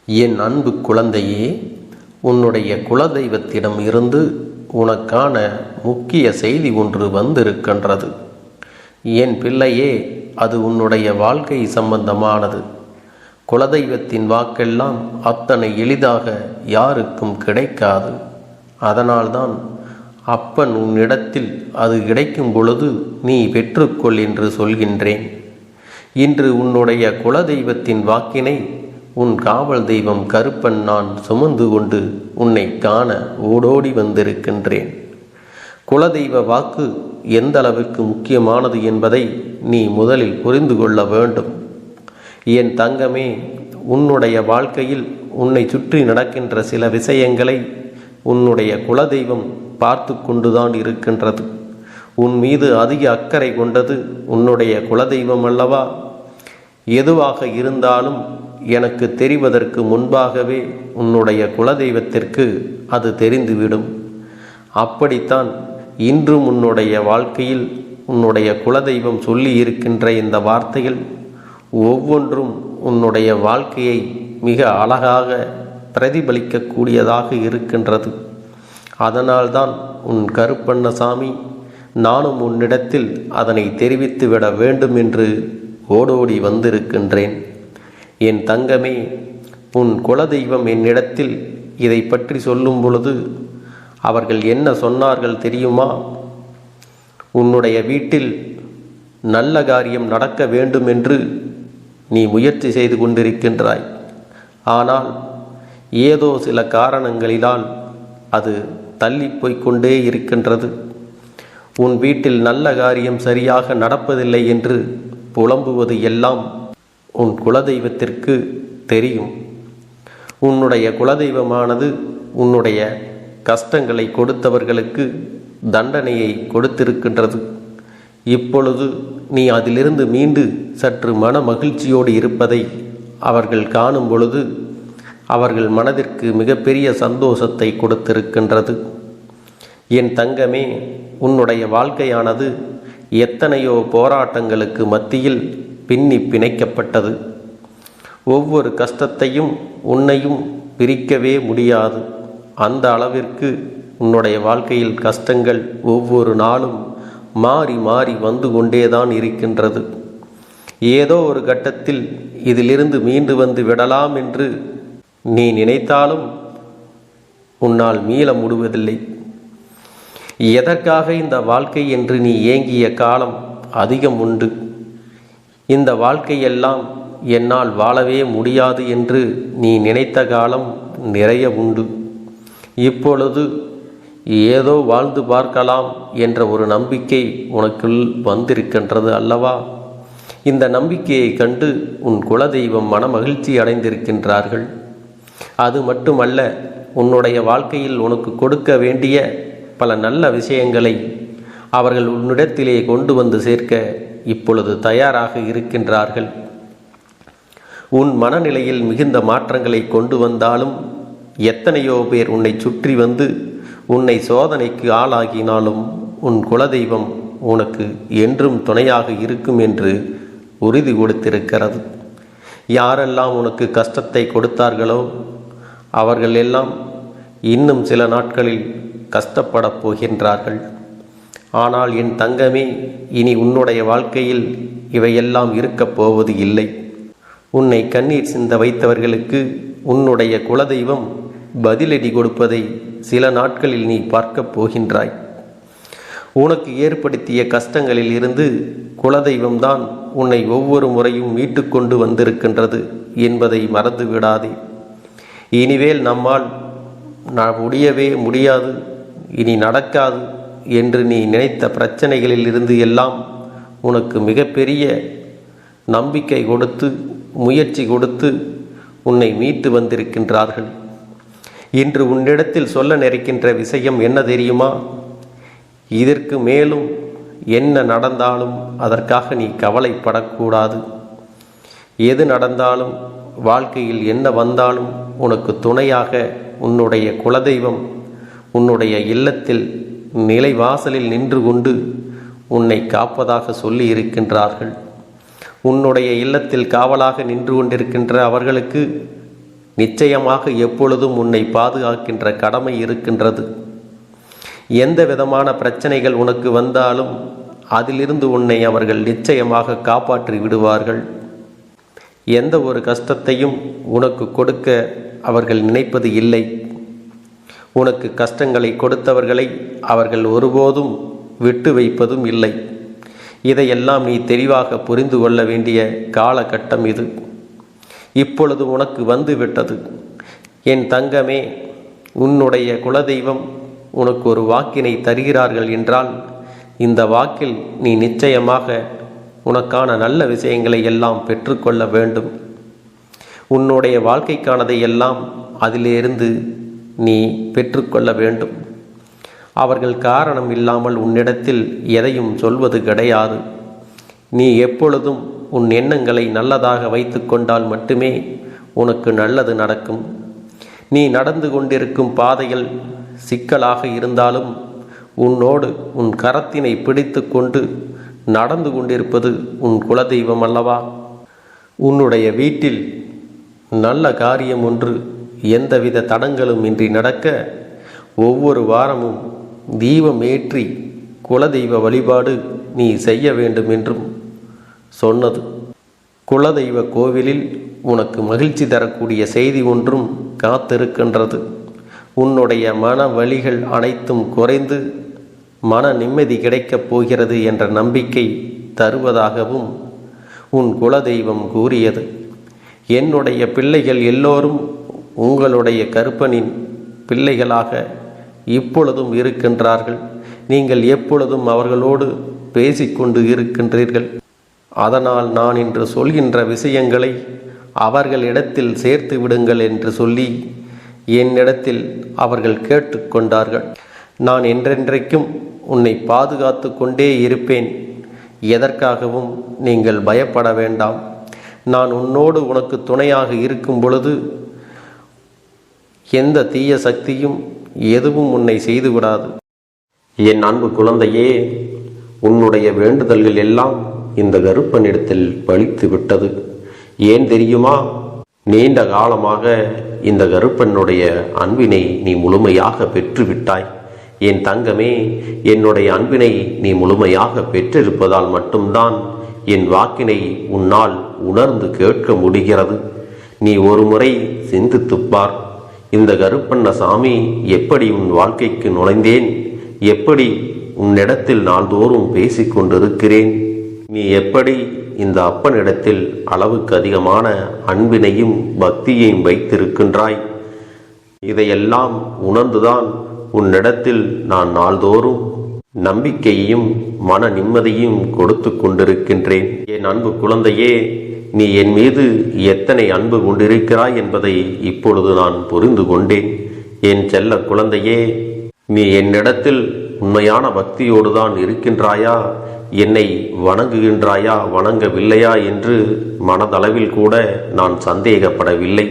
என் அன்பு குழந்தையே, உன்னுடைய குலதெய்வத்திடம் இருந்து உனக்கான முக்கிய செய்தி ஒன்று வந்திருக்கின்றது. என் பிள்ளையே, அது உன்னுடைய வாழ்க்கை சம்பந்தமானது. குலதெய்வத்தின் வாக்கெல்லாம் அத்தனை எளிதாக யாருக்கும் கிடைக்காது. அதனால்தான் அப்பன் உன்னிடத்தில் அது கிடைக்கும் பொழுது நீ பெற்றுக்கொள் என்று சொல்கின்றேன். இன்று உன்னுடைய குலதெய்வத்தின் வாக்கினை உன் காவல் தெய்வம் கருப்பன் நான் சுமந்து கொண்டு உன்னை காண ஓடோடி வந்திருக்கின்றேன். குலதெய்வ வாக்கு எந்த அளவிற்கு முக்கியமானது என்பதை நீ முதலில் புரிந்து கொள்ள வேண்டும். என் தங்கமே, உன்னுடைய வாழ்க்கையில் உன்னை சுற்றி நடக்கின்ற சில விஷயங்களை உன்னுடைய குலதெய்வம் பார்த்து கொண்டுதான் இருக்கின்றது. உன் மீது அதிக அக்கறை கொண்டது உன்னுடைய குலதெய்வம் அல்லவா? எதுவாக இருந்தாலும் எனக்கு தெரிவதற்கு முன்பாகவே உன்னுடைய குலதெய்வத்திற்கு அது தெரிந்துவிடும். அப்படித்தான் இன்றும் உன்னுடைய வாழ்க்கையில் உன்னுடைய குலதெய்வம் சொல்லி இருக்கின்ற இந்த வார்த்தைகள் ஒவ்வொன்றும் உன்னுடைய வாழ்க்கையை மிக அழகாக பிரதிபலிக்கக்கூடியதாக இருக்கின்றது. அதனால்தான் உன் கருப்பண்ணசாமி நானும் உன்னிடத்தில் அதனை தெரிவித்து விட வேண்டும் என்று ஓடோடி வந்திருக்கின்றேன். என் தங்கமே, உன் குலதெய்வம் என்னிடத்தில் இதை பற்றி சொல்லும் பொழுது அவர்கள் என்ன சொன்னார்கள் தெரியுமா? உன்னுடைய வீட்டில் நல்ல காரியம் நடக்க வேண்டும் என்று நீ முயற்சி செய்து கொண்டிருக்கின்றாய். ஆனால் ஏதோ சில காரணங்களினால் அது தள்ளி போய்கொண்டே இருக்கின்றது. உன் வீட்டில் நல்ல காரியம் சரியாக நடப்பதில்லை என்று புலம்புவது எல்லாம் உன் குலதெய்வத்திற்கு தெரியும். உன்னுடைய குலதெய்வமானது உன்னுடைய கஷ்டங்களை கொடுத்தவர்களுக்கு தண்டனையை கொடுத்திருக்கின்றது. இப்பொழுது நீ அதிலிருந்து மீண்டு சற்று மன மகிழ்ச்சியோடு இருப்பதை அவர்கள் காணும் பொழுது அவர்கள் மனதிற்கு மிகப்பெரிய சந்தோஷத்தை கொடுத்திருக்கின்றது. என் தங்கமே, உன்னுடைய வாழ்க்கையானது எத்தனையோ போராட்டங்களுக்கு மத்தியில் பின்னி பிணைக்கப்பட்டது. ஒவ்வொரு கஷ்டத்தையும் உன்னையும் பிரிக்கவே முடியாது. அந்த அளவிற்கு உன்னுடைய வாழ்க்கையில் கஷ்டங்கள் ஒவ்வொரு நாளும் மாறி மாறி வந்து கொண்டேதான் இருக்கின்றது. ஏதோ ஒரு கட்டத்தில் இதிலிருந்து மீண்டு வந்து விடலாம் என்று நீ நினைத்தாலும் உன்னால் மீள முடிவதில்லை. எதற்காக இந்த வாழ்க்கை என்று நீ ஏங்கிய காலம் அதிகம் உண்டு. இந்த வாழ்க்கையெல்லாம் என்னால் வாழவே முடியாது என்று நீ நினைத்த காலம் நிறைய உண்டு. இப்பொழுது ஏதோ வாழ்ந்து பார்க்கலாம் என்ற ஒரு நம்பிக்கை உனக்குள் வந்திருக்கின்றது அல்லவா? இந்த நம்பிக்கையை கண்டு உன் குலதெய்வம் மன மகிழ்ச்சி அடைந்திருக்கின்றார்கள். அது மட்டுமல்ல, உன்னுடைய வாழ்க்கையில் உனக்கு கொடுக்க வேண்டிய பல நல்ல விஷயங்களை அவர்கள் உன்னிடத்திலே கொண்டு வந்து சேர்க்க இப்பொழுது தயாராக இருக்கின்றார்கள். உன் மனநிலையில் மிகுந்த மாற்றங்களை கொண்டு வந்தாலும், எத்தனையோ பேர் உன்னை சுற்றி வந்து உன்னை சோதனைக்கு ஆளாகினாலும் உன் குலதெய்வம் உனக்கு என்றும் துணையாக இருக்கும் என்று உறுதி கொடுத்திருக்கிறது. யாரெல்லாம் உனக்கு கஷ்டத்தை கொடுத்தார்களோ அவர்கள் எல்லாம் இன்னும் சில நாட்களில் கஷ்டப்படப் போகின்றார்கள். ஆனால் என் தங்கமே, இனி உன்னுடைய வாழ்க்கையில் இவையெல்லாம் இருக்கப் போவது இல்லை. உன்னை கண்ணீர் சிந்த வைத்தவர்களுக்கு உன்னுடைய குலதெய்வம் பதிலடி கொடுப்பதை சில நாட்களில் நீ பார்க்கப் போகின்றாய். உனக்கு ஏற்படுத்திய கஷ்டங்களில் இருந்து குலதெய்வம்தான் உன்னை ஒவ்வொரு முறையும் மீட்டு கொண்டு வந்திருக்கின்றது என்பதை மறந்து விடாதே. இனிவேல் நம்மால் முடியவே முடியாது, இனி நடக்காது என்று நீ நினைத்த பிரச்சனைகளில் இருந்து எல்லாம் உனக்கு மிகப்பெரிய நம்பிக்கை கொடுத்து முயற்சி கொடுத்து உன்னை மீட்டு வந்திருக்கின்றார்கள். இன்று உன்னிடத்தில் சொல்ல நினைக்கின்ற விஷயம் என்ன தெரியுமா? இதற்கு மேலும் என்ன நடந்தாலும் அதற்காக நீ கவலைப்படக்கூடாது. எது நடந்தாலும் வாழ்க்கையில் என்ன வந்தாலும் உனக்கு துணையாக உன்னுடைய குலதெய்வம் உன்னுடைய இல்லத்தில் நிலைவாசலில் நின்று கொண்டு உன்னை காப்பதாக சொல்லி இருக்கின்றார்கள். உன்னுடைய இல்லத்தில் காவலாக நின்று கொண்டிருக்கின்ற அவர்களுக்கு நிச்சயமாக எப்பொழுதும் உன்னை பாதுகாக்கின்ற கடமை இருக்கின்றது. எந்த விதமான பிரச்சனைகள் உனக்கு வந்தாலும் அதிலிருந்து உன்னை அவர்கள் நிச்சயமாக காப்பாற்றி விடுவார்கள். எந்த ஒரு கஷ்டத்தையும் உனக்கு கொடுக்க அவர்கள் நினைப்பது இல்லை. உனக்கு கஷ்டங்களை கொடுத்தவர்களை அவர்கள் ஒருபோதும் விட்டு வைப்பதும் இல்லை. இதையெல்லாம் நீ தெளிவாக புரிந்து கொள்ள வேண்டிய காலகட்டம் இது. இப்பொழுது உனக்கு வந்துவிட்டது. என் தங்கமே, உன்னுடைய குலதெய்வம் உனக்கு ஒரு வாக்கினை தருகிறார்கள் என்றால் இந்த வாக்கில் நீ நிச்சயமாக உனக்கான நல்ல விஷயங்களை எல்லாம் பெற்றுக்கொள்ள வேண்டும். உன்னுடைய வாழ்க்கைக்கானதை எல்லாம் அதிலிருந்து நீ பெற்றுக்கொள்ள வேண்டும். அவர்கள் காரணம் இல்லாமல் உன்னிடத்தில் எதையும் சொல்வது கிடையாது. நீ எப்பொழுதும் உன் எண்ணங்களை நல்லதாக வைத்து கொண்டால் மட்டுமே உனக்கு நல்லது நடக்கும். நீ நடந்து கொண்டிருக்கும் பாதையில் சிக்கலாக இருந்தாலும் உன்னோடு உன் கரத்தினை பிடித்து கொண்டு நடந்து கொண்டிருப்பது உன் குலதெய்வம் அல்லவா? உன்னுடைய வீட்டில் நல்ல காரியம் ஒன்று எந்தவித தடங்களும் இன்றி நடக்க ஒவ்வொரு வாரமும் தீபம் ஏற்றி குலதெய்வ வழிபாடு நீ செய்ய வேண்டும் என்றும் சொன்னது. குலதெய்வ கோவிலில் உனக்கு மகிழ்ச்சி தரக்கூடிய செய்தி ஒன்றும் காத்திருக்கின்றது. உன்னுடைய மன வலிகள் அனைத்தும் குறைந்து மன நிம்மதி கிடைக்கப் போகிறது என்ற நம்பிக்கை தருவதாகவும் உன் குலதெய்வம் கூறியது. என்னுடைய பிள்ளைகள் எல்லோரும் உங்களுடைய கருப்பனின் பிள்ளைகளாக இப்பொழுதும் இருக்கின்றார்கள். நீங்கள் எப்பொழுதும் அவர்களோடு பேசிக்கொண்டு இருக்கின்றீர்கள். அதனால் நான் இன்று சொல்கின்ற விஷயங்களை அவர்களிடத்தில் சேர்த்து விடுங்கள் என்று சொல்லி என்னிடத்தில் அவர்கள் கேட்டுக்கொண்டார்கள். நான் என்றென்றைக்கும் உன்னை பாதுகாத்து கொண்டே இருப்பேன். எதற்காகவும் நீங்கள் பயப்பட வேண்டாம். நான் உன்னோடு உனக்கு துணையாக இருக்கும் பொழுது எந்த தீய சக்தியும் எதுவும் உன்னை செய்துவிடாது. என் அன்பு குழந்தையே, உன்னுடைய வேண்டுதல்கள் எல்லாம் இந்த கருப்பனிடத்தில் பலித்து விட்டது. ஏன் தெரியுமா? நீண்ட காலமாக இந்த கருப்பனுடைய அன்பினை நீ முழுமையாக பெற்றுவிட்டாய். என் தங்கமே, என்னுடைய அன்பினை நீ முழுமையாக பெற்றிருப்பதால் மட்டும்தான் என் வாக்கினை உன்னால் உணர்ந்து கேட்க முடிகிறது. நீ ஒரு முறை சிந்தித்துப்பார். இந்த கருப்பண்ணசாமி எப்படி உன் வாழ்க்கைக்கு நுழைந்தேன், எப்படி உன்னிடத்தில் நாள்தோறும் பேசிக்கொண்டிருக்கிறேன், நீ எப்படி இந்த அப்பனிடத்தில் அளவுக்கு அதிகமான அன்பினையும் பக்தியையும் வைத்திருக்கின்றாய். இதையெல்லாம் உணர்ந்துதான் உன்னிடத்தில் நான் நாள்தோறும் நம்பிக்கையையும் மன நிம்மதியும் கொடுத்து கொண்டிருக்கின்றேன். என் அன்பு குழந்தையே, நீ என் மீது எத்தனை அன்பு கொண்டிருக்கிறாய் என்பதை இப்பொழுது நான் புரிந்து கொண்டேன். என் செல்ல குழந்தையே, நீ என்னிடத்தில் உண்மையான பக்தியோடு தான் இருக்கின்றாயா, என்னை வணங்குகின்றாயா வணங்கவில்லையா என்று மனதளவில் கூட நான் சந்தேகப்படவில்லை.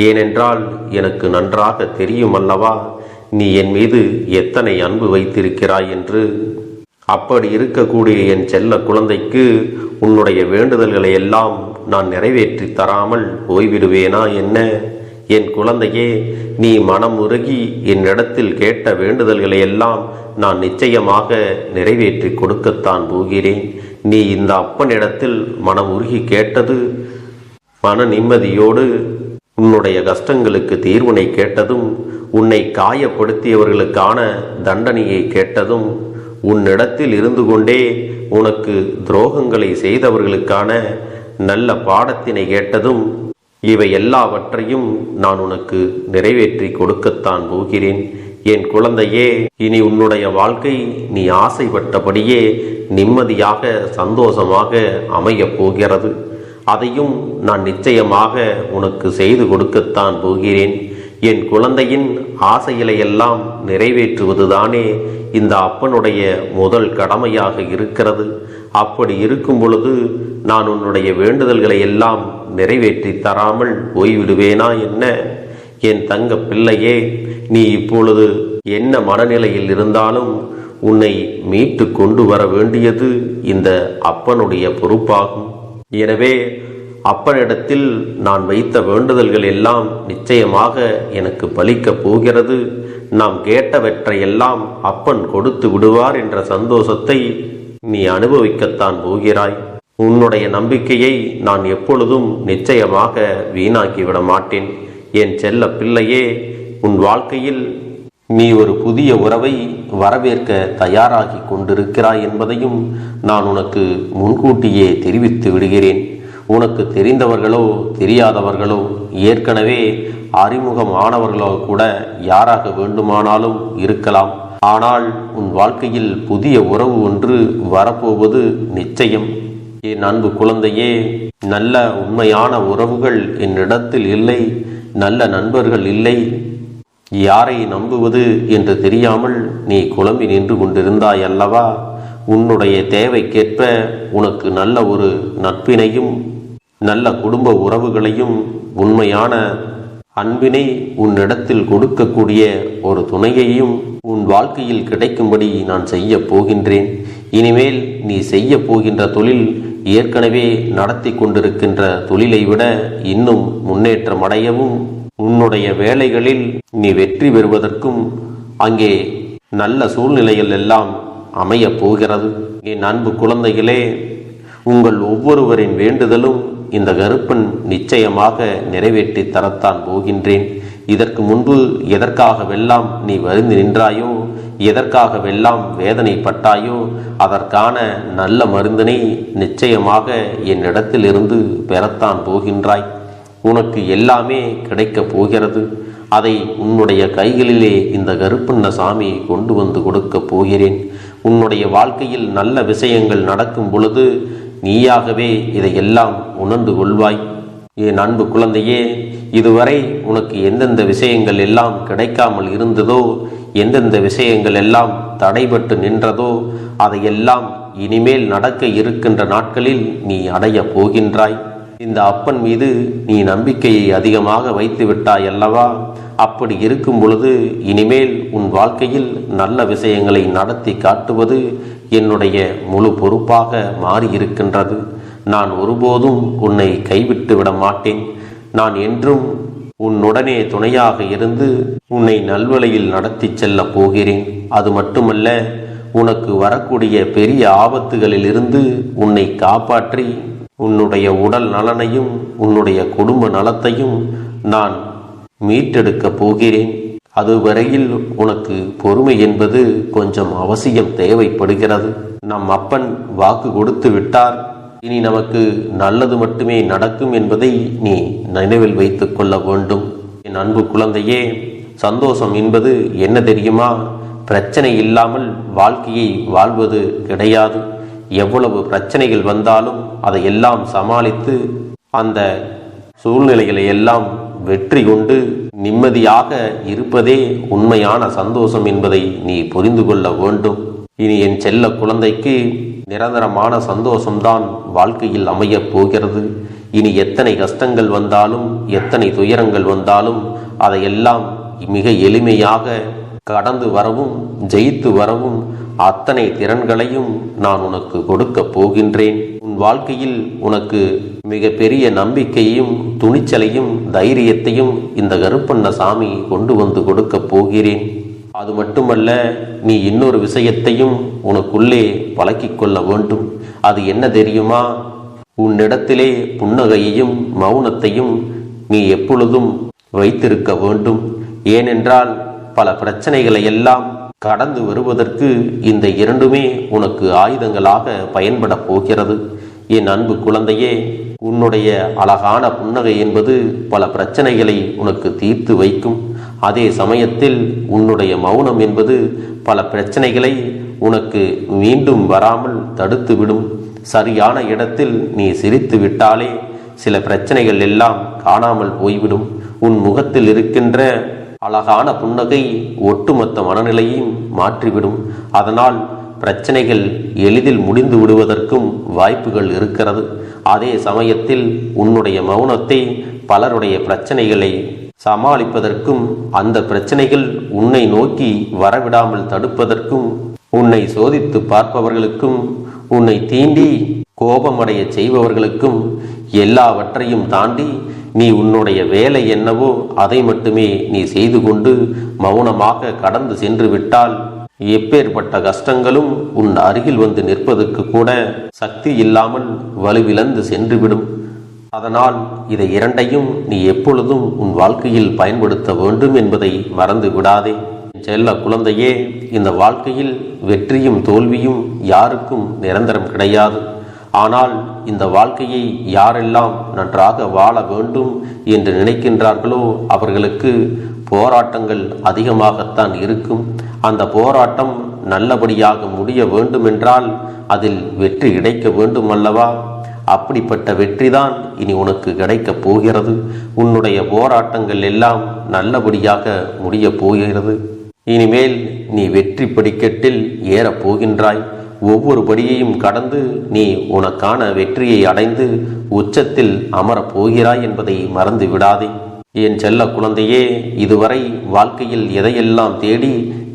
ஏனென்றால் எனக்கு நன்றாக தெரியும் அல்லவா நீ என் மீது எத்தனை அன்பு வைத்திருக்கிறாய் என்று. அப்படி இருக்கக்கூடிய என் செல்ல குழந்தைக்கு உன்னுடைய வேண்டுதல்களை எல்லாம் நான் நிறைவேற்றி தராமல் போய்விடுவேனா என்ன? என் குழந்தையே, நீ மனம் உருகி என்னிடத்தில் கேட்ட வேண்டுதல்களை எல்லாம் நான் நிச்சயமாக நிறைவேற்றி கொடுக்கத்தான் போகிறேன். நீ இந்த அப்பனிடத்தில் மனம் உருகி கேட்டது, மன நிம்மதியோடு உன்னுடைய கஷ்டங்களுக்கு தீர்வினை கேட்டதும், உன்னை காயப்படுத்தியவர்களுக்கான தண்டனையை கேட்டதும், உன்னிடத்தில் இருந்து கொண்டே உனக்கு துரோகங்களை செய்தவர்களுக்கான நல்ல பாடத்தினை கேட்டதும், இவை எல்லாவற்றையும் நான் உனக்கு நிறைவேற்றி கொடுக்கத்தான் போகிறேன். என் குழந்தையே, இனி உன்னுடைய வாழ்க்கை நீ ஆசைப்பட்டபடியே நிம்மதியாக சந்தோஷமாக அமையப் போகிறது. அதையும் நான் நிச்சயமாக உனக்கு செய்து கொடுக்கத்தான் போகிறேன். என் குழந்தையின் ஆசைகளை எல்லாம் நிறைவேற்றுவதுதானே இந்த அப்பனுடைய முதல் கடமையாக இருக்கிறது. அப்படி இருக்கும் பொழுது நான் உன்னுடைய வேண்டுதல்களை எல்லாம் நிறைவேற்றி தராமல் போய்விடுவேனா என்ன? என் தங்க பிள்ளையே, நீ இப்பொழுது என்ன மனநிலையில் இருந்தாலும் உன்னை மீட்டு கொண்டு வர வேண்டியது இந்த அப்பனுடைய பொறுப்பாகும். எனவே அப்பனிடத்தில் நான் வைத்த வேண்டுதல்கள் எல்லாம் நிச்சயமாக எனக்கு பலிக்கப் போகிறது. நாம் கேட்டவற்றையெல்லாம் அப்பன் கொடுத்து விடுவார் என்ற சந்தோஷத்தை நீ அனுபவிக்கத்தான் போகிறாய். உன்னுடைய நம்பிக்கையை நான் எப்பொழுதும் நிச்சயமாக வீணாக்கிவிட மாட்டேன். என் செல்ல பிள்ளையே, உன் வாழ்க்கையில் நீ ஒரு புதிய உறவை வரவேற்க தயாராகி கொண்டிருக்கிறாய் என்பதையும் நான் உனக்கு முன்கூட்டியே தெரிவித்து விடுகிறேன். உனக்கு தெரிந்தவர்களோ தெரியாதவர்களோ, ஏற்கனவே அறிமுகமானவர்களோ கூட யாராக வேண்டுமானாலும் இருக்கலாம். ஆனால் உன் வாழ்க்கையில் புதிய உறவு ஒன்று வரப்போவது நிச்சயம். என் அன்பு குழந்தையே, நல்ல உண்மையான உறவுகள் என்னிடத்தில் இல்லை, நல்ல நண்பர்கள் இல்லை. யாரை நம்புவது என்று தெரியாமல் நீ குழம்பி நின்று கொண்டிருந்தாய் அல்லவா? உன்னுடைய தேவைக்கேற்ப உனக்கு நல்ல ஒரு நட்பினையும் நல்ல குடும்ப உறவுகளையும் உண்மையான அன்பினை உன்னிடத்தில் கொடுக்கக்கூடிய ஒரு துணையையும் உன் வாழ்க்கையில் கிடைக்கும்படி நான் செய்ய போகின்றேன். இனிமேல் நீ செய்ய போகின்ற தொழில் ஏற்கனவே நடத்தி கொண்டிருக்கின்ற தொழிலை விட இன்னும் முன்னேற்றம் அடையவும், உன்னுடைய வேலைகளில் நீ வெற்றி பெறுவதற்கும் அங்கே நல்ல சூழ்நிலைகள் எல்லாம் அமையப் போகிறது. என் அன்பு குழந்தைகளே, உங்கள் ஒவ்வொருவரின் வேண்டுதலும் இந்த கருப்பன் நிச்சயமாக நிறைவேற்றி தரத்தான் போகின்றேன். இதற்கு முன்பு எதற்காகவெல்லாம் நீ வருந்தி நின்றாயோ, எதற்காகவெல்லாம் வேதனைப்பட்டாயோ, அதற்கான நல்ல மருந்தினை நிச்சயமாக என்னிடத்திலிருந்து பெறத்தான் போகின்றாய். உனக்கு எல்லாமே கிடைக்கப் போகிறது. அதை உன்னுடைய கைகளிலே இந்த கருப்பண்ணசாமி கொண்டு வந்து கொடுக்கப் போகிறேன். உன்னுடைய வாழ்க்கையில் நல்ல விஷயங்கள் நடக்கும் பொழுது நீயாகவே இதையெல்லாம் உணர்ந்து கொள்வாய். என் அன்பு குழந்தையே, இதுவரை உனக்கு எந்தெந்த விஷயங்கள் எல்லாம் கிடைக்காமல் இருந்ததோ, எந்தெந்த விஷயங்கள் எல்லாம் தடைபட்டு நின்றதோ, அதையெல்லாம் இனிமேல் நடக்க இருக்கின்ற நாட்களில் நீ அடைய போகின்றாய். இந்த அப்பன் மீது நீ நம்பிக்கையை அதிகமாக வைத்து விட்டாய் அல்லவா? அப்படி இருக்கும் பொழுது இனிமேல் உன் வாழ்க்கையில் நல்ல விஷயங்களை நடத்தி காட்டுவது என்னுடைய முழு பொறுப்பாக மாறியிருக்கின்றது. நான் ஒருபோதும் உன்னை கைவிட்டு விட மாட்டேன். நான் என்றும் உன்னுடனே துணையாக இருந்து உன்னை நல்வழியில் நடத்தி செல்ல போகிறேன். அது மட்டுமல்ல, உனக்கு வரக்கூடிய பெரிய ஆபத்துகளிலிருந்து உன்னை காப்பாற்றி உன்னுடைய உடல் நலனையும் உன்னுடைய குடும்ப நலத்தையும் நான் மீட்டெடுக்கப் போகிறேன். அதுவரையில் உனக்கு பொறுமை என்பது கொஞ்சம் அவசியம் தேவைப்படுகிறது. நம் அப்பன் வாக்கு கொடுத்து விட்டார். இனி நமக்கு நல்லது மட்டுமே நடக்கும் என்பதை நீ நினைவில் வைத்துக் கொள்ள வேண்டும். என் அன்பு குழந்தையே, சந்தோஷம் என்பது என்ன தெரியுமா? பிரச்சனை இல்லாமல் வாழ்க்கையை வாழ்வது கிடையாது. எவ்வளவு பிரச்சனைகள் வந்தாலும் அதையெல்லாம் சமாளித்து அந்த சூழ்நிலைகளை எல்லாம் வெற்றி கொண்டு நிம்மதியாக இருப்பதே உண்மையான சந்தோஷம் என்பதை நீ புரிந்து கொள்ள வேண்டும். இனி என் செல்ல குழந்தைக்கு நிரந்தரமான சந்தோஷம்தான் வாழ்க்கையில் அமையப் போகிறது. இனி எத்தனை கஷ்டங்கள் வந்தாலும், எத்தனை துயரங்கள் வந்தாலும் அதையெல்லாம் மிக எளிமையாக கடந்து வரவும் ஜெயித்து வரவும் அத்தனை திறன்களையும் நான் உனக்கு கொடுக்க போகின்றேன். உன் வாழ்க்கையில் உனக்கு மிக பெரிய நம்பிக்கையையும் துணிச்சலையும் தைரியத்தையும் இந்த கருப்பண்ணசாமி கொண்டு வந்து கொடுக்க போகிறேன். அது மட்டுமல்ல, நீ இன்னொரு விஷயத்தையும் உனக்குள்ளே பழக்கிக் கொள்ள வேண்டும். அது என்ன தெரியுமா? உன்னிடத்திலே புன்னகையையும் மௌனத்தையும் நீ எப்பொழுதும் வைத்திருக்க வேண்டும். ஏனென்றால் பல பிரச்சனைகளை எல்லாம் கடந்து வருவதற்கு இந்த இரண்டுமே உனக்கு ஆயுதங்களாக பயன்பட போகிறது. என் அன்பு குழந்தையே, உன்னுடைய அழகான புன்னகை என்பது பல பிரச்சனைகளை உனக்கு தீர்த்து வைக்கும். அதே சமயத்தில் உன்னுடைய மௌனம் என்பது பல பிரச்சனைகளை உனக்கு மீண்டும் வராமல் தடுத்துவிடும். சரியான இடத்தில் நீ சிரித்து விட்டாலே சில பிரச்சனைகள் எல்லாம் காணாமல் போய்விடும். உன் முகத்தில் இருக்கின்ற அழகான புன்னகை ஒட்டுமொத்த மனநிலையும் மாற்றிவிடும். அதனால் பிரச்சனைகள் எளிதில் முடிந்து விடுவதற்கும் வாய்ப்புகள் இருக்கிறது. அதே சமயத்தில் உன்னுடைய மௌனத்தை பலருடைய பிரச்சனைகளை சமாளிப்பதற்கும், அந்த பிரச்சனைகள் உன்னை நோக்கி வரவிடாமல் தடுப்பதற்கும், உன்னை சோதித்து பார்ப்பவர்களுக்கும், உன்னை தீண்டி கோபமடைய செய்பவர்களுக்கும் எல்லாவற்றையும் தாண்டி நீ உன்னுடைய வேலை என்னவோ அதை மட்டுமே நீ செய்து கொண்டு மௌனமாக கடந்து சென்று விட்டால் எப்பேற்பட்ட கஷ்டங்களும் உன் அருகில் வந்து நிற்பதற்கு கூட சக்தி இல்லாமல் வலுவிழந்து சென்றுவிடும். அதனால் இதை இரண்டையும் நீ எப்பொழுதும் உன் வாழ்க்கையில் பயன்படுத்த வேண்டும் என்பதை மறந்து விடாதே. செல்ல குழந்தையே, இந்த வாழ்க்கையில் வெற்றியும் தோல்வியும் யாருக்கும் நிரந்தரம் கிடையாது. ஆனால் இந்த வாழ்க்கையை யாரெல்லாம் நன்றாக வாழ வேண்டும் என்று நினைக்கின்றார்களோ அவர்களுக்கு போராட்டங்கள் அதிகமாகத்தான் இருக்கும். அந்த போராட்டம் நல்லபடியாக முடிய வேண்டுமென்றால் அதில் வெற்றி கிடைக்க வேண்டும் அல்லவா? அப்படிப்பட்ட வெற்றிதான் இனி உனக்கு கிடைக்கப் போகிறது. உன்னுடைய போராட்டங்கள் எல்லாம் நல்லபடியாக முடியப் போகிறது. இனிமேல் நீ வெற்றி படிக்கட்டில் ஏறப் போகின்றாய். ஒவ்வொரு படியையும் கடந்து நீ உனக்கான வெற்றியை அடைந்து உச்சத்தில் அமரப் போகிறாய் என்பதை மறந்து விடாதே. என் செல்ல குழந்தையே, இதுவரை வாழ்க்கையில் எதையெல்லாம் தேடி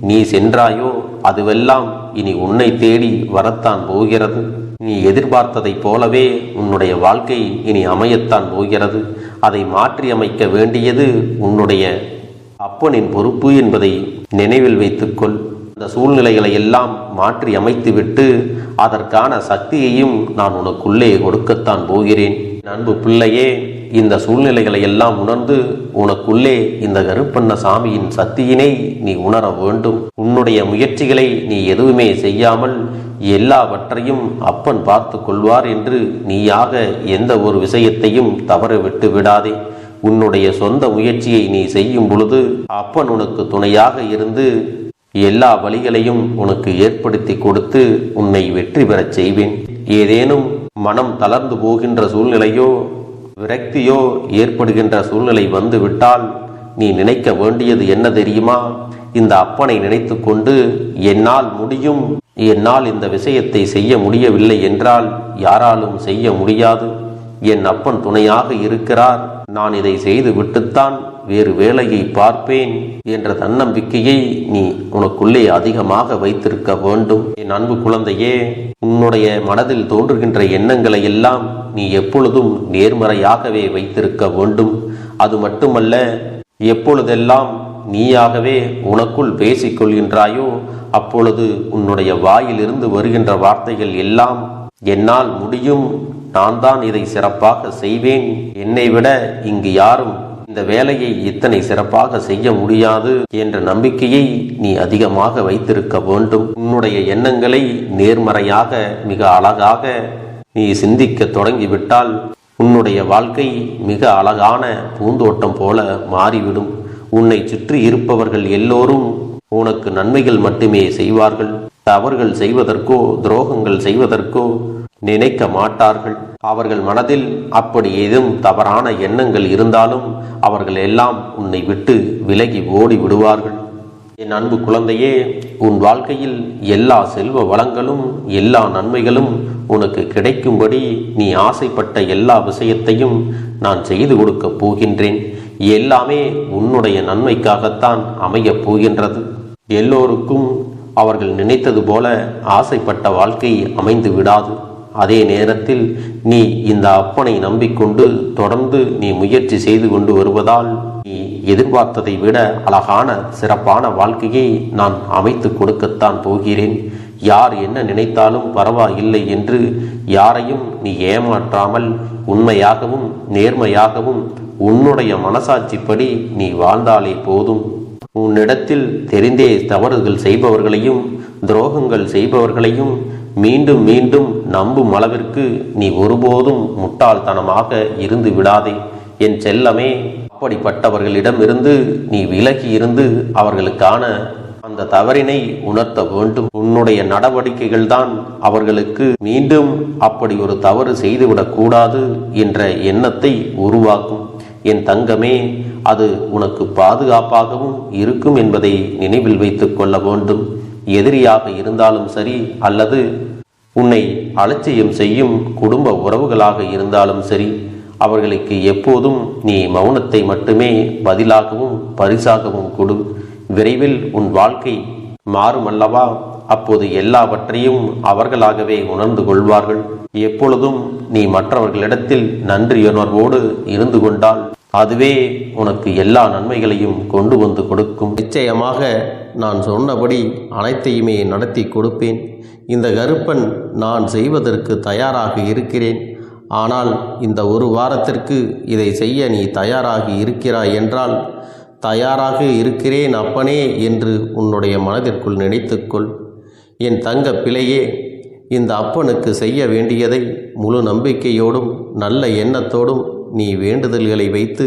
நீ சென்றாயோ அதுவெல்லாம் இனி உன்னை தேடி வரத்தான் போகிறது. நீ எதிர்பார்த்ததைப் போலவே உன்னுடைய வாழ்க்கை இனி அமையத்தான் போகிறது. அதை மாற்றி அமைக்க வேண்டியது உன்னுடைய அப்பனின் பொறுப்பு என்பதை நினைவில் வைத்துக்கொள். அந்த சூழ்நிலைகளை எல்லாம் மாற்றி அமைத்துவிட்டு அதற்கான சக்தியையும் நான் உனக்குள்ளே கொடுக்கத்தான் போகிறேன். அன்பு பிள்ளையே, இந்த சூழ்நிலைகளை எல்லாம் உணர்ந்து உனக்குள்ளே இந்த கருப்பண்ண சாமியின் சக்தியினை நீ உணர வேண்டும். உன்னுடைய முயற்சிகளை நீ எதுவுமே செய்யாமல் எல்லாவற்றையும் அப்பன் பார்த்து கொள்வார் என்று நீயாக எந்த ஒரு விஷயத்தையும் தவற விட்டு விடாதே. உன்னுடைய சொந்த முயற்சியை நீ செய்யும் பொழுது அப்பன் உனக்கு துணையாக இருந்து எல்லா வழிகளையும் உனக்கு ஏற்படுத்தி கொடுத்து உன்னை வெற்றி பெறச் செய்வேன். ஏதேனும் மனம் தளர்ந்து போகின்ற சூழ்நிலையோ விரக்தியோ ஏற்படுகின்ற சூழ்நிலை வந்துவிட்டால் நீ நினைக்க வேண்டியது என்ன தெரியுமா? இந்த அப்பனை நினைத்து கொண்டு என்னால் முடியும், என்னால் இந்த விஷயத்தை செய்ய முடியவில்லை என்றால் யாராலும் செய்ய முடியாது, என் அப்பன் துணையாக இருக்கிறார், நான் இதை செய்து விட்டுத்தான் வேறு வேலையை பார்ப்பேன் என்ற தன்னம்பிக்கையை நீ உனக்குள்ளே அதிகமாக வைத்திருக்க வேண்டும். என் அன்பு குழந்தையே, உன்னுடைய மனதில் தோன்றுகின்ற எண்ணங்களை எல்லாம் நீ எப்பொழுதும் நேர்மறையாகவே வைத்திருக்க வேண்டும். அது மட்டுமல்ல, எப்பொழுதெல்லாம் நீயாகவே உனக்குள் பேசிக் கொள்கின்றாயோ அப்பொழுது உன்னுடைய வாயிலிருந்து வருகின்ற வார்த்தைகள் எல்லாம் என்னால் முடியும், நான் தான் இதை சிறப்பாக செய்வேன், என்னை விட இங்கு யாரும் இந்த வேலையை இத்தனை சிறப்பாக செய்ய முடியாது என்ற நம்பிக்கையை நீ அதிகமாக வைத்திருக்க வேண்டும். உன்னுடைய எண்ணங்களை நேர்மறையாக மிக அழகாக நீ சிந்திக்க தொடங்கிவிட்டால் உன்னுடைய வாழ்க்கை மிக அழகான பூந்தோட்டம் போல மாறிவிடும். உன்னை சுற்றி இருப்பவர்கள் எல்லோரும் உனக்கு நன்மைகள் மட்டுமே செய்வார்கள். தவறுகள் செய்வதற்கோ துரோகங்கள் செய்வதற்கோ நினைக்க மாட்டார்கள். அவர்கள் மனதில் அப்படி ஏதும் தவறான எண்ணங்கள் இருந்தாலும் அவர்கள் எல்லாம் உன்னை விட்டு விலகி ஓடி விடுவார்கள். என் அன்பு குழந்தையே, உன் வாழ்க்கையில் எல்லா செல்வ வளங்களும் எல்லா நன்மைகளும் உனக்கு கிடைக்கும்படி நீ ஆசைப்பட்ட எல்லா விஷயத்தையும் நான் செய்து கொடுக்கப் போகின்றேன். எல்லாமே உன்னுடைய நன்மைக்காகத்தான் அமையப் போகின்றது. எல்லோருக்கும் அவர்கள் நினைத்தது போல ஆசைப்பட்ட வாழ்க்கை அமைந்து விடாது. அதே நேரத்தில் நீ இந்த அப்பனை நம்பிக்கொண்டு தொடர்ந்து நீ முயற்சி செய்து கொண்டு வருவதால் நீ எதிர்பார்த்ததை விட அழகான சிறப்பான வாழ்க்கையை நான் அமைத்து கொடுக்கத்தான் போகிறேன். யார் என்ன நினைத்தாலும் பரவாயில்லை என்று யாரையும் நீ ஏமாற்றாமல் உண்மையாகவும் நேர்மையாகவும் உன்னுடைய மனசாட்சிப்படி நீ வாழ்ந்தாலே போதும். உன்னிடத்தில் தெரிந்தே தவறுகள் செய்பவர்களையும் துரோகங்கள் செய்பவர்களையும் மீண்டும் மீண்டும் நம்பும் அளவிற்கு நீ ஒருபோதும் முட்டாள்தனமாக இருந்து விடாதே. என் செல்லமே, அப்படிப்பட்டவர்களிடமிருந்து நீ விலகி இருந்து அவர்களுக்கான அந்த தவறினை உணர்த்த வேண்டும். உன்னுடைய நடவடிக்கைகள் தான் அவர்களுக்கு மீண்டும் அப்படி ஒரு தவறு செய்துவிடக் கூடாது என்ற எண்ணத்தை உருவாக்கும். என் தங்கமே, அது உனக்கு பாதுகாப்பாகவும் இருக்கும் என்பதை நினைவில் வைத்துக் கொள்ள வேண்டும். எதிரியாக இருந்தாலும் சரி அல்லது உன்னை அலட்சியம் செய்யும் குடும்ப உறவுகளாக இருந்தாலும் சரி, அவர்களுக்கு எப்போதும் நீ மௌனத்தை மட்டுமே பதிலாகவும் பரிசாகவும் கொடு. விரைவில் உன் வாழ்க்கை மாறுமல்லவா? அப்போது எல்லாவற்றையும் அவர்களாகவே உணர்ந்து கொள்வார்கள். எப்பொழுதும் நீ மற்றவர்களிடத்தில் நன்றியுணர்வோடு இருந்து கொண்டால் அதுவே உனக்கு எல்லா நன்மைகளையும் கொண்டு வந்து கொடுக்கும். நிச்சயமாக நான் சொன்னபடி அனைத்தையுமே நடத்தி கொடுப்பேன். இந்த கருப்பன் நான் செய்வதற்கு தயாராக இருக்கிறேன். ஆனால் இந்த ஒரு வாரத்திற்கு இதை செய்ய நீ தயாராகி இருக்கிறாய் என்றால், தயாராக இருக்கிறேன் அப்பனே என்று உன்னுடைய மனதிற்குள் நினைத்துக்கொள். என் தங்க பிள்ளையே, இந்த அப்பனுக்கு செய்ய வேண்டியதை முழு நம்பிக்கையோடும் நல்ல எண்ணத்தோடும் நீ வேண்டுதல்களை வைத்து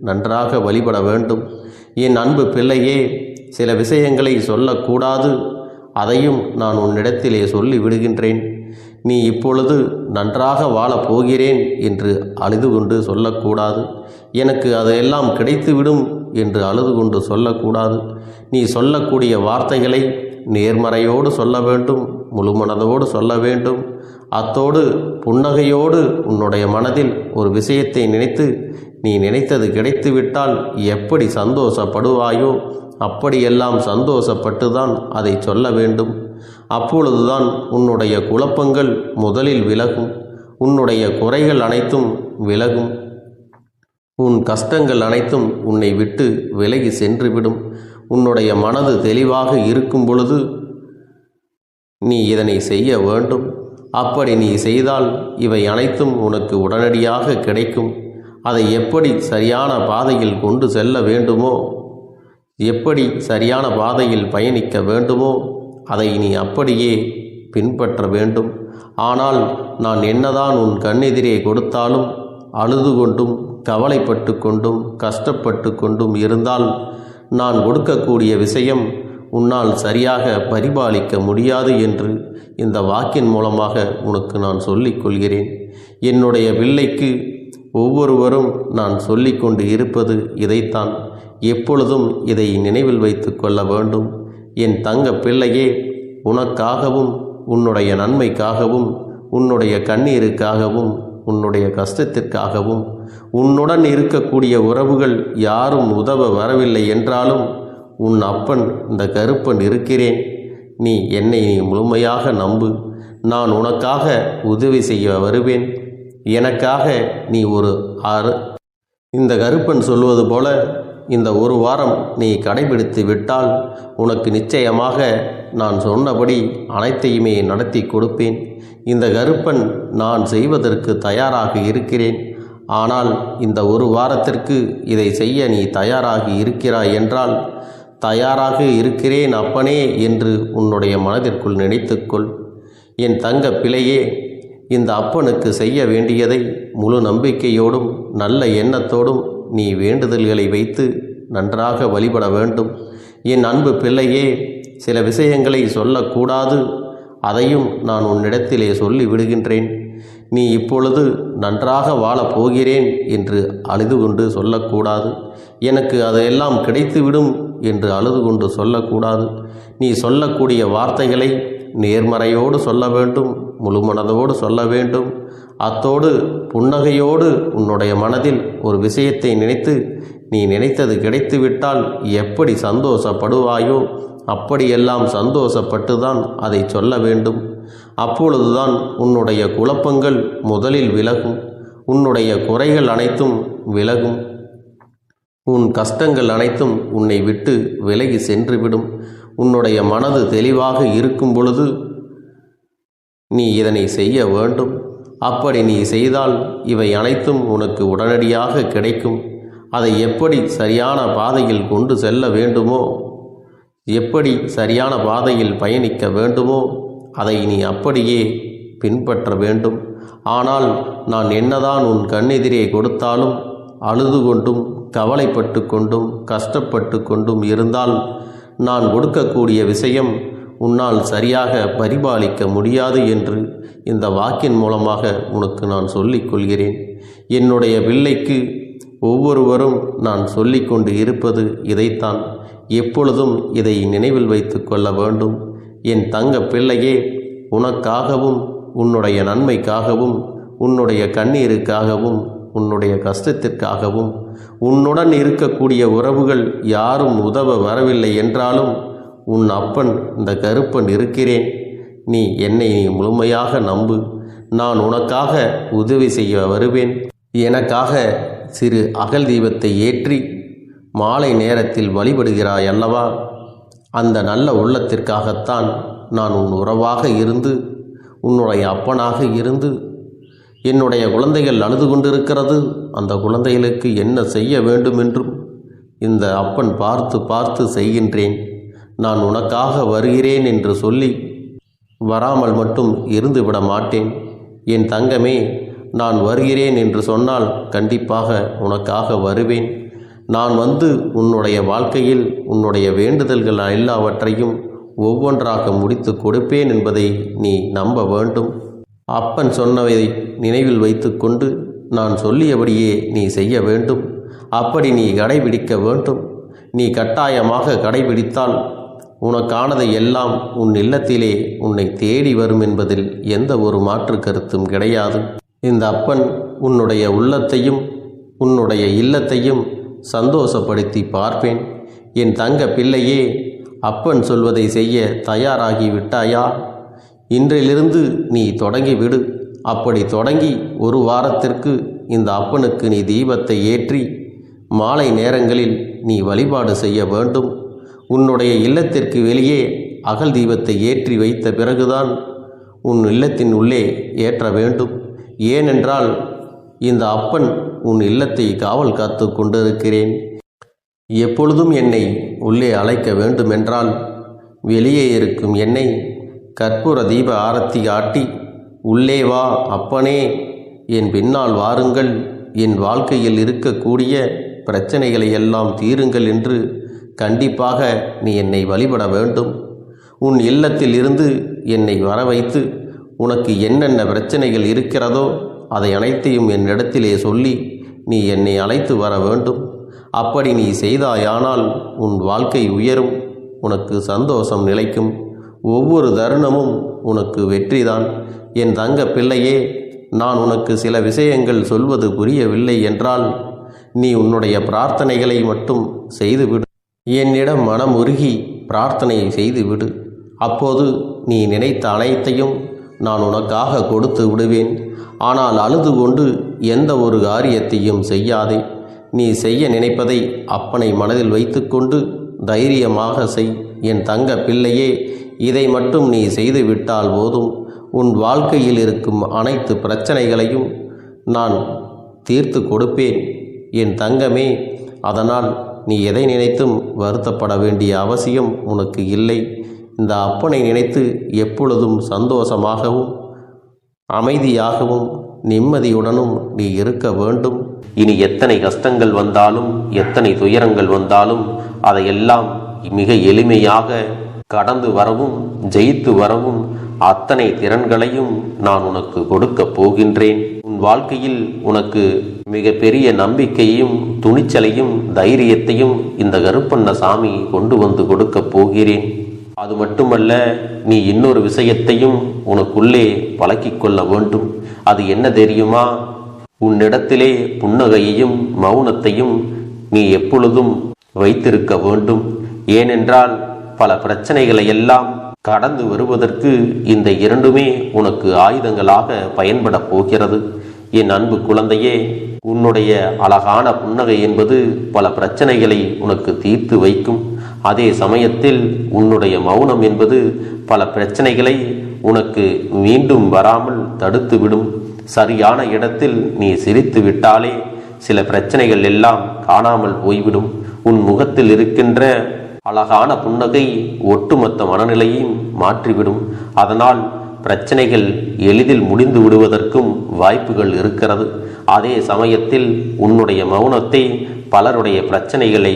நன்றாக வழிபட வேண்டும். என் அன்பு பிள்ளையே, சில விஷயங்களை சொல்லக்கூடாது, அதையும் நான் உன்னிடத்திலே சொல்லி விடுகின்றேன். நீ இப்பொழுது நன்றாக வாழப் போகிறேன் என்று அழுது கொண்டு சொல்லக்கூடாது. எனக்கு அதையெல்லாம் கிடைத்துவிடும் என்று அழுது கொண்டு சொல்லக்கூடாது. நீ சொல்லக்கூடிய வார்த்தைகளை நேர்மறையோடு சொல்ல வேண்டும், முழுமனதோடு சொல்ல வேண்டும். அத்தோடு புன்னகையோடு உன்னுடைய மனதில் ஒரு விஷயத்தை நினைத்து நீ நினைத்தது கிடைத்துவிட்டால் எப்படி சந்தோஷப்படுவாயோ அப்படியெல்லாம் சந்தோஷப்பட்டுதான் அதை சொல்ல வேண்டும். அப்பொழுதுதான் உன்னுடைய குழப்பங்கள் முதலில் விலகும், உன்னுடைய குறைகள் அனைத்தும் விலகும், உன் கஷ்டங்கள் அனைத்தும் உன்னை விட்டு விலகி சென்றுவிடும். உன்னுடைய மனது தெளிவாக இருக்கும் பொழுது நீ இதனை செய்ய வேண்டும். அப்படி நீ செய்தால் இவை அனைத்தும் உனக்கு உடனடியாக கிடைக்கும். அதை எப்படி சரியான பாதையில் கொண்டு செல்ல வேண்டுமோ, எப்படி சரியான பாதையில் பயணிக்க வேண்டுமோ அதை நீ அப்படியே பின்பற்ற வேண்டும். ஆனால் நான் என்னதான் உன் கண்ணெதிரே கொடுத்தாலும் அழுது கொண்டும் கவலைப்பட்டு கொண்டும் கஷ்டப்பட்டு கொண்டும் இருந்தால் நான் கொடுக்கக்கூடிய விஷயம் உன்னால் சரியாக பரிபாலிக்க முடியாது என்று இந்த வாக்கின் மூலமாக உனக்கு நான் சொல்லிக் கொள்கிறேன். என்னுடைய பிள்ளைக்கு ஒவ்வொருவரும் நான் சொல்லிக்கொண்டு இருப்பது இதைத்தான். எப்பொழுதும் இதை நினைவில் வைத்து கொள்ள வேண்டும். என் தங்க பிள்ளையே, உனக்காகவும் உன்னுடைய நன்மைக்காகவும் உன்னுடைய கண்ணீருக்காகவும் உன்னுடைய கஷ்டத்திற்காகவும் உன்னுடன் இருக்கக்கூடிய உறவுகள் யாரும் உதவ வரவில்லை என்றாலும் உன் அப்பன் இந்த கருப்பன் இருக்கிறேன். நீ என்னை முழுமையாக நம்பு. நான் உனக்காக உதவி செய்ய வருவேன். எனக்காக நீ இந்த கருப்பன் சொல்வது போல இந்த ஒரு வாரம் நீ கடைபிடித்து விட்டால் உனக்கு நிச்சயமாக நான் சொன்னபடி அனைத்தையுமே நடத்தி கொடுப்பேன். இந்த கருப்பன் நான் செய்வதற்கு தயாராக இருக்கிறேன். ஆனால் இந்த ஒரு வாரத்திற்கு இதை செய்ய நீ தயாராகி இருக்கிறாய் என்றால், தயாராக இருக்கிறேன் அப்பனே என்று உன்னுடைய மனதிற்குள் நினைத்துக்கொள். என் தங்க பிள்ளையே, இந்த அப்பனுக்கு செய்ய வேண்டியதை முழு நம்பிக்கையோடும் நல்ல எண்ணத்தோடும் நீ வேண்டுதல்களை வைத்து நன்றாக வழிபட வேண்டும். என் அன்பு பிள்ளையே, சில விஷயங்களை சொல்லக்கூடாது, அதையும் நான் உன்னிடத்திலே சொல்லி விடுகின்றேன். நீ இப்பொழுது நன்றாக வாழப் போகிறேன் என்று அழுது கொண்டு சொல்லக்கூடாது. எனக்கு அதையெல்லாம் கிடைத்துவிடும் என்று அழுது கொண்டு சொல்லக்கூடாது. நீ சொல்லக்கூடிய வார்த்தைகளை நேர்மறையோடு சொல்ல வேண்டும், முழுமனதோடு சொல்ல வேண்டும். அத்தோடு புன்னகையோடு உன்னுடைய மனதில் ஒரு விஷயத்தை நினைத்து நீ நினைத்தது கிடைத்துவிட்டால் எப்படி சந்தோஷப்படுவாயோ அப்படியெல்லாம் சந்தோஷப்பட்டுதான் அதை சொல்ல வேண்டும். அப்பொழுதுதான் உன்னுடைய குழப்பங்கள் முதலில் விலகும், உன்னுடைய குறைகள் அனைத்தும் விலகும், உன் கஷ்டங்கள் அனைத்தும் உன்னை விட்டு விலகி சென்றுவிடும். உன்னுடைய மனது தெளிவாக இருக்கும் பொழுது நீ இதனை செய்ய வேண்டும். அப்படி நீ செய்தால் இவை அனைத்தும் உனக்கு உடனடியாக கிடைக்கும். அதை எப்படி சரியான பாதையில் கொண்டு செல்ல வேண்டுமோ, எப்படி சரியான பாதையில் பயணிக்க வேண்டுமோ அதை நீ அப்படியே பின்பற்ற வேண்டும். ஆனால் நான் என்னதான் உன் கண்ணெதிரே கொடுத்தாலும் அழுது கொண்டும் கவலைப்பட்டு கொண்டும் கஷ்டப்பட்டு கொண்டும் இருந்தால் நான் கொடுக்கக்கூடிய விஷயம் உன்னால் சரியாக பரிபாலிக்க முடியாது என்று இந்த வாக்கின் மூலமாக உனக்கு நான் சொல்லிக் கொள்கிறேன். என்னுடைய பிள்ளைக்கு ஒவ்வொருவரும் நான் சொல்லிக்கொண்டு இருப்பது இதைத்தான். எப்பொழுதும் இதை நினைவில் வைத்து கொள்ள வேண்டும். என் தங்க பிள்ளையே, உனக்காகவும் உன்னுடைய நன்மைக்காகவும் உன்னுடைய கண்ணீருக்காகவும் உன்னுடைய கஷ்டத்திற்காகவும் உன்னுடன் இருக்கக்கூடிய உறவுகள் யாரும் உதவ வரவில்லை என்றாலும் உன் அப்பன் இந்த கருப்பன் இருக்கிறேன். நீ என்னை முழுமையாக நம்பு. நான் உனக்காக உதவி செய்ய வருவேன். எனக்காக சிறு அகல் தீபத்தை ஏற்றி மாலை நேரத்தில் வழிபடுகிறாய் அல்லவா? அந்த நல்ல உள்ளத்திற்காகத்தான் நான் உன் உறவாக இருந்து, உன்னுடைய அப்பனாக இருந்து, என்னுடைய குழந்தைகள் அழுது கொண்டிருக்கிறது, அந்த குழந்தைகளுக்கு என்ன செய்ய வேண்டும் என்றும் இந்த அப்பன் பார்த்து பார்த்து செய்கின்றேன். நான் உனக்காக வருகிறேன் என்று சொல்லி வராமல் மட்டும் இருந்துவிட மாட்டேன். என் தங்கமே, நான் வருகிறேன் என்று சொன்னால் கண்டிப்பாக உனக்காக வருவேன். நான் வந்து உன்னுடைய வாழ்க்கையில் உன்னுடைய வேண்டுதல்கள் எல்லாவற்றையும் ஒவ்வொன்றாக முடித்து கொடுப்பேன் என்பதை நீ நம்ப வேண்டும். அப்பன் சொன்னதை நினைவில் வைத்து கொண்டு நான் சொல்லியபடியே நீ செய்ய வேண்டும். அப்படி நீ கடைபிடிக்க வேண்டும். நீ கட்டாயமாக கடைபிடித்தால் உனக்கானதை எல்லாம் உன் இல்லத்திலே உன்னை தேடி வரும் என்பதில் எந்த ஒரு மாற்று கருத்தும் கிடையாது. இந்த அப்பன் உன்னுடைய உள்ளத்தையும் உன்னுடைய இல்லத்தையும் சந்தோஷப்படுத்தி பார்ப்பேன். என் தங்க பிள்ளையே, அப்பன் சொல்வதை செய்ய தயாராகி விட்டாயா? இன்றிலிருந்து நீ தொடங்கிவிடு. அப்படி தொடங்கி ஒரு வாரத்திற்கு இந்த அப்பனுக்கு நீ தீபத்தை ஏற்றி மாலை நேரங்களில் நீ வழிபாடு செய்ய வேண்டும். உன்னுடைய இல்லத்திற்கு வெளியே அகல் தீபத்தை ஏற்றி வைத்த பிறகுதான் உன் இல்லத்தின் உள்ளே ஏற்ற வேண்டும். ஏனென்றால் இந்த அப்பன் உன் இல்லத்தை காவல் காத்து கொண்டிருக்கிறேன். எப்பொழுதும் என்னை உள்ளே அழைக்க வேண்டுமென்றால் வெளியே இருக்கும் என்னை கற்பூர தீப ஆரத்தி காட்டி, உள்ளே வா அப்பனே, என் பின்னால் வாருங்கள், என் வாழ்க்கையில் இருக்கக்கூடிய பிரச்சனைகளை எல்லாம் தீருங்கள் என்று கண்டிப்பாக நீ என்னை வழிபட வேண்டும். உன் இல்லத்தில் இருந்து என்னை வர வைத்து உனக்கு என்னென்ன பிரச்சனைகள் இருக்கிறதோ அதை அனைத்தையும் என்னிடத்திலே சொல்லி நீ என்னை அழைத்து வர வேண்டும். அப்படி நீ செய்தாயானால் உன் வாழ்க்கை உயரும், உனக்கு சந்தோஷம் நிலைக்கும், ஒவ்வொரு தருணமும் உனக்கு வெற்றிதான். என் தங்க பிள்ளையே, நான் உனக்கு சில விஷயங்கள் சொல்வது புரியவில்லை என்றால் நீ உன்னுடைய பிரார்த்தனைகளை மட்டும் செய்துவிடு. என்னிடம் மனம் உருகி பிரார்த்தனையை செய்துவிடு. அப்போது நீ நினைத்த அனைத்தையும் நான் உனக்காக கொடுத்து விடுவேன். ஆனால் அழுது கொண்டு எந்த ஒரு காரியத்தையும் செய்யாதே. நீ செய்ய நினைப்பதை அப்பனை மனதில் வைத்துக்கொண்டு தைரியமாக செய். என் தங்க பிள்ளையே, இதை மட்டும் நீ செய்துவிட்டால் போதும். உன் வாழ்க்கையில் இருக்கும் அனைத்து பிரச்சனைகளையும் நான் தீர்த்து கொடுப்பேன் என் தங்கமே. அதனால் நீ எதை நினைத்தும் வருத்தப்பட வேண்டிய அவசியம் உனக்கு இல்லை. இந்த அப்பனை நினைத்து எப்பொழுதும் சந்தோஷமாகவும் அமைதியாகவும் நிம்மதியுடனும் நீ இருக்க வேண்டும். இனி எத்தனை கஷ்டங்கள் வந்தாலும் எத்தனை துயரங்கள் வந்தாலும் அதையெல்லாம் மிக எளிமையாக கடந்து வரவும் ஜெயித்து வரவும் அத்தனை திறன்களையும் நான் உனக்கு கொடுக்க போகின்றேன். உன் வாழ்க்கையில் உனக்கு மிக பெரிய நம்பிக்கையையும் துணிச்சலையும் தைரியத்தையும் இந்த கருப்பண்ண சாமி கொண்டு வந்து கொடுக்க போகிறேன். அது மட்டுமல்ல, நீ இன்னொரு விஷயத்தையும் உனக்குள்ளே பழக்கிக் கொள்ள வேண்டும். அது என்ன தெரியுமா? உன்னிடத்திலே புன்னகையையும் மௌனத்தையும் நீ எப்பொழுதும் வைத்திருக்க வேண்டும். ஏனென்றால் பல பிரச்சனைகளை எல்லாம் கடந்து வருவதற்கு இந்த இரண்டுமே உனக்கு ஆயுதங்களாக பயன்பட போகிறது. என் அன்பு குழந்தையே, உன்னுடைய அழகான புன்னகை என்பது பல பிரச்சனைகளை உனக்கு தீர்த்து வைக்கும். அதே சமயத்தில் உன்னுடைய மௌனம் என்பது பல பிரச்சனைகளை உனக்கு மீண்டும் வராமல் தடுத்துவிடும். சரியான இடத்தில் நீ சிரித்து விட்டாலே சில பிரச்சனைகள் எல்லாம் காணாமல் போய்விடும். உன் முகத்தில் இருக்கின்ற அழகான புன்னகை ஒட்டுமொத்த மனநிலையையும் மாற்றிவிடும். அதனால் பிரச்சனைகள் எளிதில் முடிந்து விடுவதற்கும் வாய்ப்புகள் இருக்கிறது. அதே சமயத்தில் உன்னுடைய மௌனத்தை பலருடைய பிரச்சனைகளை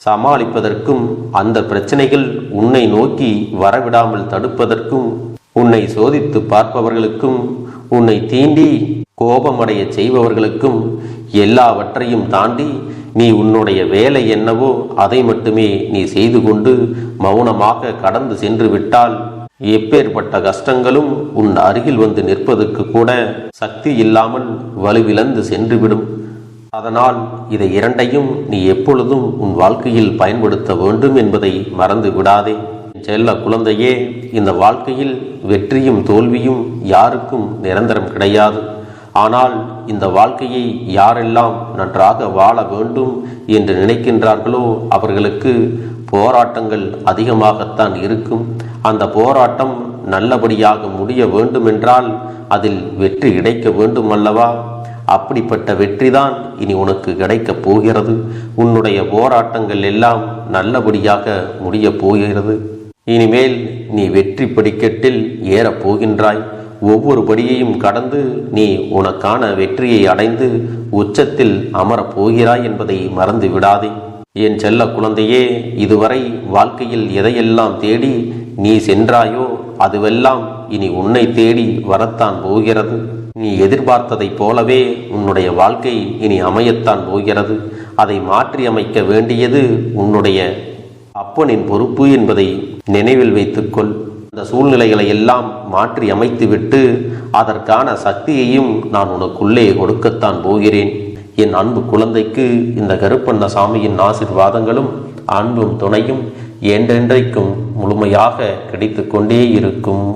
சமாளிப்பதற்கும் அந்த பிரச்சனைகள் உன்னை நோக்கி வரவிடாமல் தடுப்பதற்கும் உன்னை சோதித்து பார்ப்பவர்களுக்கும் உன்னை தீண்டி கோபமடைய செய்பவர்களுக்கும் எல்லாவற்றையும் தாண்டி நீ உன்னுடைய வேலை என்னவோ அதை மட்டுமே நீ செய்து கொண்டு மௌனமாக கடந்து சென்று விட்டால் எப்பேற்பட்ட கஷ்டங்களும் உன் அருகில் வந்து நிற்பதற்கு கூட சக்தி இல்லாமல் வலுவிழந்து சென்றுவிடும். அதனால் இதை இரண்டையும் நீ எப்பொழுதும் உன் வாழ்க்கையில் பயன்படுத்த வேண்டும் என்பதை மறந்து விடாதே. செல்ல குழந்தையே, இந்த வாழ்க்கையில் வெற்றியும் தோல்வியும் யாருக்கும் நிரந்தரம் கிடையாது. ஆனால் இந்த வாழ்க்கையை யாரெல்லாம் நன்றாக வாழ வேண்டும் என்று நினைக்கின்றார்களோ அவர்களுக்கு போராட்டங்கள் அதிகமாகத்தான் இருக்கும். அந்த போராட்டம் நல்லபடியாக முடிய வேண்டுமென்றால் அதில் வெற்றி கிடைக்க வேண்டும் அல்லவா? அப்படிப்பட்ட வெற்றிதான் இனி உனக்கு கிடைக்கப் போகிறது. உன்னுடைய போராட்டங்கள் எல்லாம் நல்லபடியாக முடியப் போகிறது. இனிமேல் நீ வெற்றி படிக்கட்டில் ஏறப் போகின்றாய். ஒவ்வொரு படியையும் கடந்து நீ உனக்கான வெற்றியை அடைந்து உச்சத்தில் அமரப் போகிறாய் என்பதை மறந்து விடாதே. என் செல்ல குழந்தையே, இதுவரை வாழ்க்கையில் எதையெல்லாம் தேடி நீ சென்றாயோ அதுவெல்லாம் இனி உன்னை தேடி வரத்தான் போகிறது. நீ எதிர்பார்த்ததைப் போலவே உன்னுடைய வாழ்க்கை இனி அமையத்தான் போகிறது. அதை மாற்றி அமைக்க வேண்டியது உன்னுடைய அப்பனின் பொறுப்பு என்பதை நினைவில் வைத்துக்கொள். அந்த சூழ்நிலைகளை எல்லாம் மாற்றி அமைத்துவிட்டு அதற்கான சக்தியையும் நான் உனக்குள்ளே கொடுக்கத்தான் போகிறேன். என் அன்பு குழந்தைக்கு இந்த கருப்பண்ணசாமியின் ஆசீர்வாதங்களும் அன்பும் துணையும் என்றென்றைக்கும் முழுமையாக கிடைத்து கொண்டே இருக்கும்.